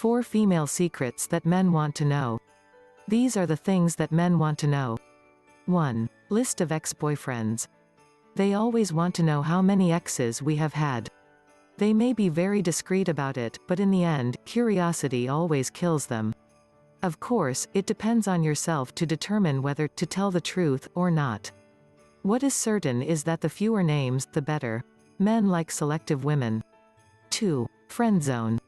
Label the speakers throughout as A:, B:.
A: 4 female secrets that men want to know. These are the things that men want to know. 1. List of ex-boyfriends. They always want to know how many exes we have had. They may be very discreet about it, but in the end, curiosity always kills them. Of course, it depends on yourself to determine whether to tell the truth or not. What is certain is that the fewer names, the better. Men like selective women. 2. Friend zone.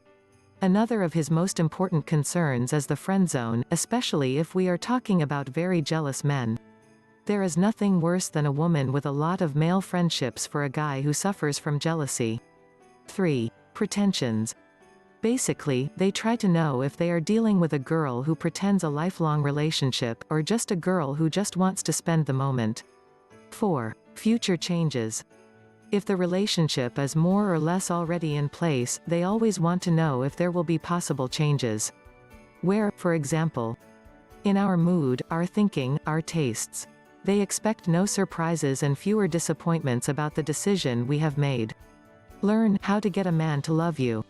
A: Another of his most important concerns is the friend zone, especially if we are talking about very jealous men. There is nothing worse than a woman with a lot of male friendships for a guy who suffers from jealousy. 3. Pretensions. Basically, they try to know if they are dealing with a girl who pretends a lifelong relationship, or just a girl who just wants to spend the moment. 4. Future changes. If the relationship is more or less already in place, they always want to know if there will be possible changes. Where, for example, in our mood, our thinking, our tastes. They expect no surprises and fewer disappointments about the decision we have made. Learn how to get a man to love you.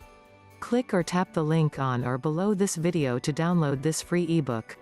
A: Click or tap the link on or below this video to download this free ebook.